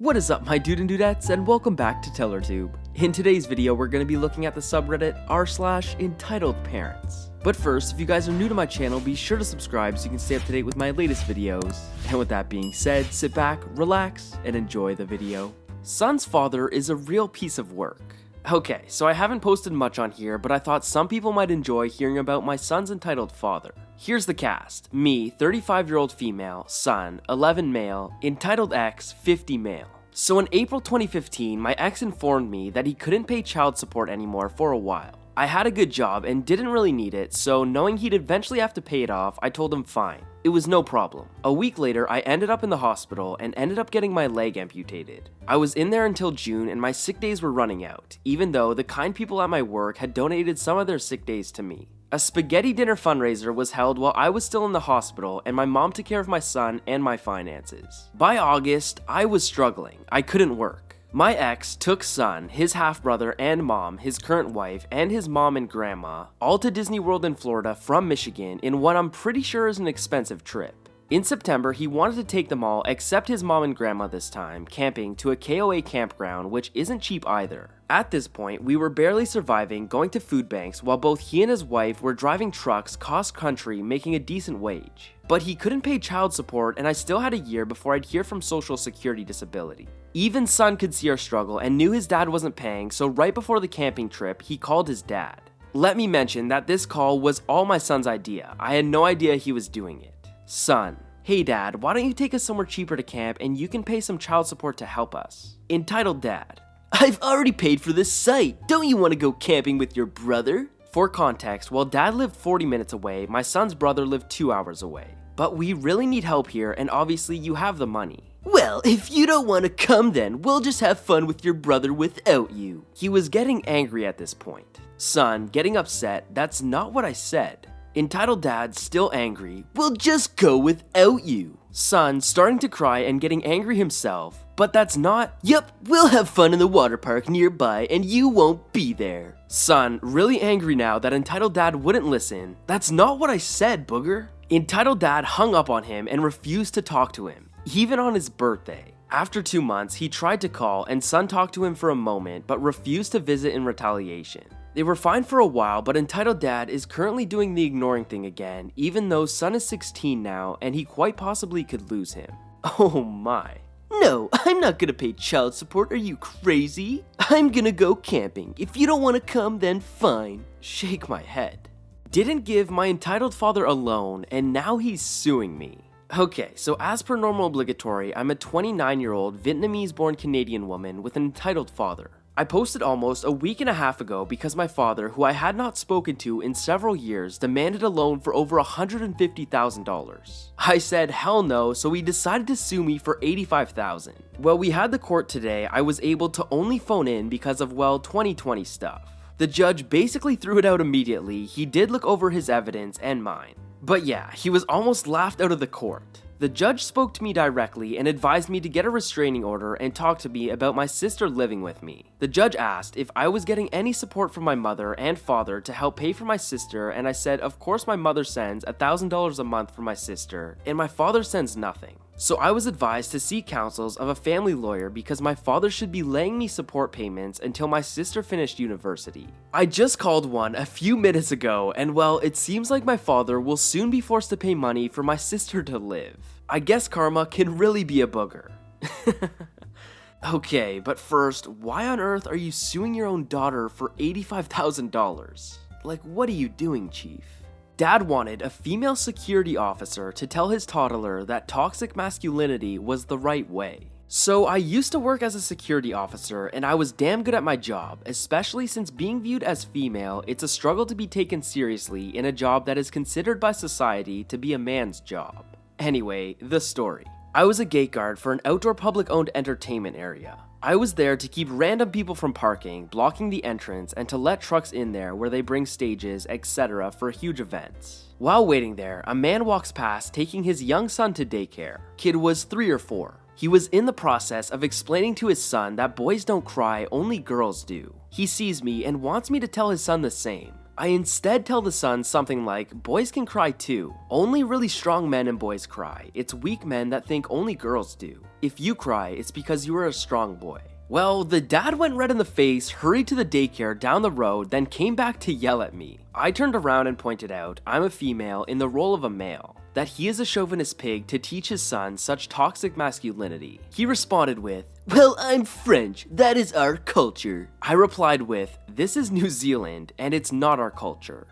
What is up, my dude and dudettes, and welcome back to TellerTube. In today's video, we're going to be looking at the subreddit r/Entitledparents. But first, if you guys are new to my channel, be sure to subscribe so you can stay up to date with my latest videos. And with that being said, sit back, relax, and enjoy the video. Son's father is a real piece of work. Okay, so I haven't posted much on here, but I thought some people might enjoy hearing about my son's entitled father. Here's the cast. Me, 35-year-old female, son, 11 male, entitled ex, 50 male. So in April 2015, my ex informed me that he couldn't pay child support anymore for a while. I had a good job and didn't really need it, so knowing he'd eventually have to pay it off, I told him fine. It was no problem. A week later, I ended up in the hospital and ended up getting my leg amputated. I was in there until June and my sick days were running out, even though the kind people at my work had donated some of their sick days to me. A spaghetti dinner fundraiser was held while I was still in the hospital, and my mom took care of my son and my finances. By August, I was struggling. I couldn't work. My ex took son, his half-brother and mom, his current wife, and his mom and grandma, all to Disney World in Florida from Michigan in what I'm pretty sure is an expensive trip. In September, he wanted to take them all, except his mom and grandma this time, camping to a KOA campground, which isn't cheap either. At this point, we were barely surviving, going to food banks, while both he and his wife were driving trucks cross-country, making a decent wage. But he couldn't pay child support, and I still had a year before I'd hear from Social Security disability. Even son could see our struggle and knew his dad wasn't paying, so right before the camping trip, he called his dad. Let me mention that this call was all my son's idea. I had no idea he was doing it. Son, hey dad, why don't you take us somewhere cheaper to camp and you can pay some child support to help us? Entitled dad, I've already paid for this site. Don't you want to go camping with your brother? For context, while dad lived 40 minutes away, my son's brother lived 2 hours away. But we really need help here, and obviously you have the money. Well, if you don't want to come then, we'll just have fun with your brother without you. He was getting angry at this point. Son, getting upset, that's not what I said. Entitled dad, still angry, we'll just go without you. Son, starting to cry and getting angry himself, but that's not, yep, we'll have fun in the water park nearby and you won't be there. Son, really angry now that entitled dad wouldn't listen, that's not what I said, booger. Entitled dad hung up on him and refused to talk to him, even on his birthday. After 2 months, he tried to call and son talked to him for a moment but refused to visit in retaliation. They were fine for a while, but entitled dad is currently doing the ignoring thing again, even though son is 16 now and he quite possibly could lose him. Oh my. No, I'm not gonna pay child support, are you crazy? I'm gonna go camping. If you don't wanna come, then fine. Shake my head. Didn't give my entitled father a loan, and now he's suing me. Okay, so as per normal obligatory, I'm a 29-year-old Vietnamese-born Canadian woman with an entitled father. I posted almost a week and a half ago because my father, who I had not spoken to in several years, demanded a loan for over $150,000. I said hell no, so he decided to sue me for $85,000. Well, we had the court today. I was able to only phone in because of, well, 2020 stuff. The judge basically threw it out immediately. He did look over his evidence and mine. But yeah, he was almost laughed out of the court. The judge spoke to me directly and advised me to get a restraining order and talk to me about my sister living with me. The judge asked if I was getting any support from my mother and father to help pay for my sister, and I said of course my mother sends $1,000 a month for my sister and my father sends nothing. So I was advised to seek counsels of a family lawyer because my father should be laying me support payments until my sister finished university. I just called one a few minutes ago and well, it seems like my father will soon be forced to pay money for my sister to live. I guess karma can really be a booger. Okay, but first, why on earth are you suing your own daughter for $85,000? Like, what are you doing, chief? Dad wanted a female security officer to tell his toddler that toxic masculinity was the right way. So I used to work as a security officer and I was damn good at my job, especially since being viewed as female, it's a struggle to be taken seriously in a job that is considered by society to be a man's job. Anyway, the story. I was a gate guard for an outdoor public-owned entertainment area. I was there to keep random people from parking, blocking the entrance, and to let trucks in there where they bring stages, etc. for huge events. While waiting there, a man walks past taking his young son to daycare. Kid was 3 or 4. He was in the process of explaining to his son that boys don't cry, only girls do. He sees me and wants me to tell his son the same. I instead tell the son something like, boys can cry too. Only really strong men and boys cry. It's weak men that think only girls do. If you cry, it's because you are a strong boy. Well, the dad went red in the face, hurried to the daycare down the road, then came back to yell at me. I turned around and pointed out I'm a female in the role of a male, that he is a chauvinist pig to teach his son such toxic masculinity. He responded with, "Well, I'm French, that is our culture." I replied with, "This is New Zealand, and it's not our culture."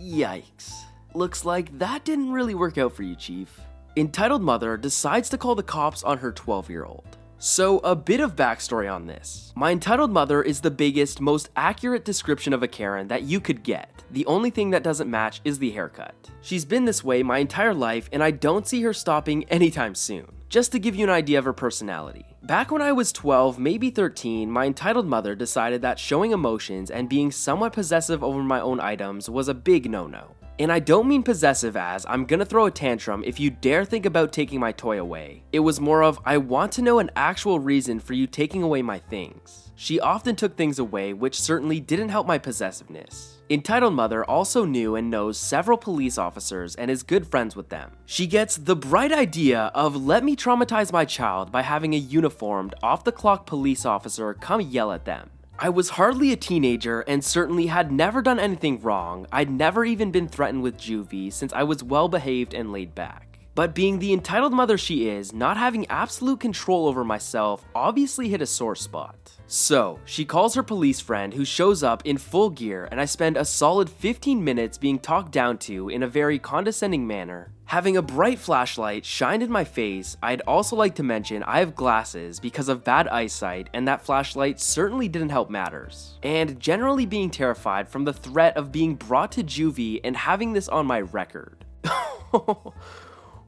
Yikes. Looks like that didn't really work out for you, Chief. Entitled mother decides to call the cops on her 12-year-old. So, a bit of backstory on this. My entitled mother is the biggest, most accurate description of a Karen that you could get. The only thing that doesn't match is the haircut. She's been this way my entire life, and I don't see her stopping anytime soon. Just to give you an idea of her personality. Back when I was 12, maybe 13, my entitled mother decided that showing emotions and being somewhat possessive over my own items was a big no-no. And I don't mean possessive as, I'm gonna throw a tantrum if you dare think about taking my toy away. It was more of, I want to know an actual reason for you taking away my things. She often took things away, which certainly didn't help my possessiveness. Entitled mother also knew and knows several police officers and is good friends with them. She gets the bright idea of let me traumatize my child by having a uniformed, off-the-clock police officer come yell at them. I was hardly a teenager and certainly had never done anything wrong. I'd never even been threatened with juvie since I was well behaved and laid back. But being the entitled mother she is, not having absolute control over myself obviously hit a sore spot. So, she calls her police friend who shows up in full gear and I spend a solid 15 minutes being talked down to in a very condescending manner. Having a bright flashlight shined in my face, I'd also like to mention I have glasses because of bad eyesight and that flashlight certainly didn't help matters. And generally being terrified from the threat of being brought to juvie and having this on my record.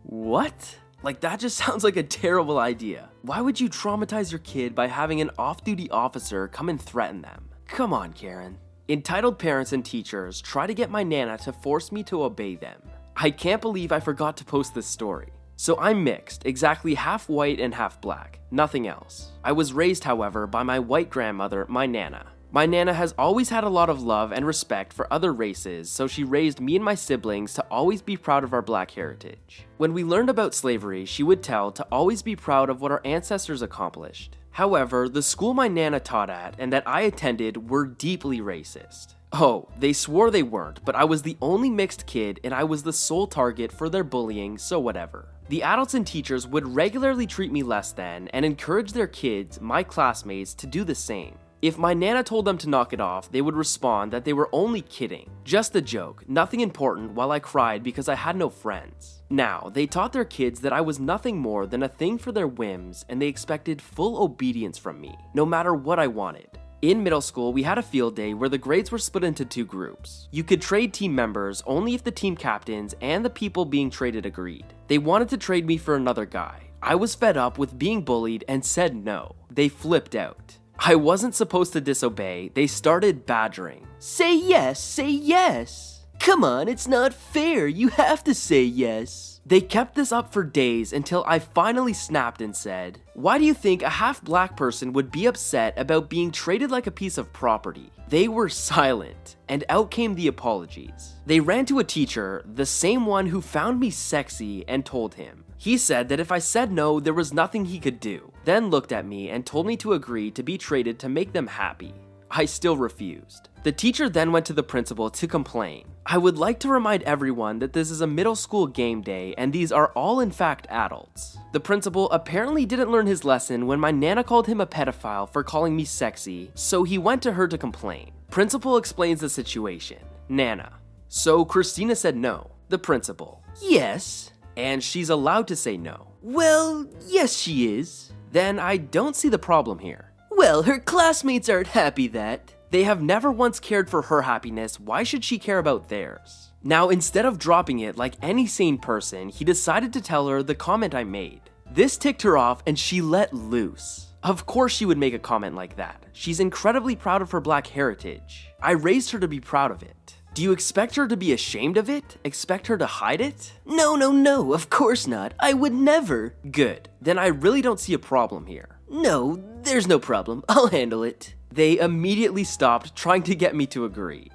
What? Like, that just sounds like a terrible idea. Why would you traumatize your kid by having an off-duty officer come and threaten them? Come on, Karen. Entitled parents and teachers try to get my Nana to force me to obey them. I can't believe I forgot to post this story. So I'm mixed, exactly half white and half black, nothing else. I was raised, however, by my white grandmother, my Nana. My Nana has always had a lot of love and respect for other races, so she raised me and my siblings to always be proud of our black heritage. When we learned about slavery, she would tell to always be proud of what our ancestors accomplished. However, the school my Nana taught at and that I attended were deeply racist. Oh, they swore they weren't, but I was the only mixed kid and I was the sole target for their bullying, so whatever. The adults and teachers would regularly treat me less than and encourage their kids, my classmates, to do the same. If my Nana told them to knock it off, they would respond that they were only kidding. Just a joke, nothing important, while I cried because I had no friends. Now, they taught their kids that I was nothing more than a thing for their whims and they expected full obedience from me, no matter what I wanted. In middle school, we had a field day where the grades were split into two groups. You could trade team members only if the team captains and the people being traded agreed. They wanted to trade me for another guy. I was fed up with being bullied and said no. They flipped out. I wasn't supposed to disobey. They started badgering. Say yes, say yes. Come on, it's not fair. You have to say yes. They kept this up for days until I finally snapped and said, "Why do you think a half-black person would be upset about being traded like a piece of property?" They were silent, and out came the apologies. They ran to a teacher, the same one who found me sexy, and told him. He said that if I said no, there was nothing he could do, then looked at me and told me to agree to be traded to make them happy. I still refused. The teacher then went to the principal to complain. I would like to remind everyone that this is a middle school game day and these are all in fact adults. The principal apparently didn't learn his lesson when my Nana called him a pedophile for calling me sexy, so he went to her to complain. Principal explains the situation. Nana: "So Christina said no." The principal: "Yes." And she's allowed to say no. "Well, yes she is." Then I don't see the problem here. "Well, her classmates aren't happy that." They have never once cared for her happiness, why should she care about theirs? Now, instead of dropping it like any sane person, he decided to tell her the comment I made. This ticked her off and she let loose. Of course she would make a comment like that. She's incredibly proud of her black heritage. I raised her to be proud of it. Do you expect her to be ashamed of it? Expect her to hide it? No, of course not. I would never. Good. Then I really don't see a problem here. No, there's no problem. I'll handle it. They immediately stopped trying to get me to agree.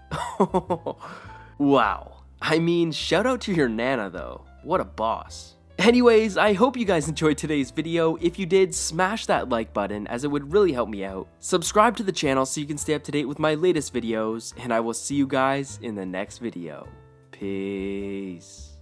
Wow. I mean, shout out to your Nana though. What a boss. Anyways, I hope you guys enjoyed today's video. If you did, smash that like button as it would really help me out. Subscribe to the channel so you can stay up to date with my latest videos, and I will see you guys in the next video. Peace.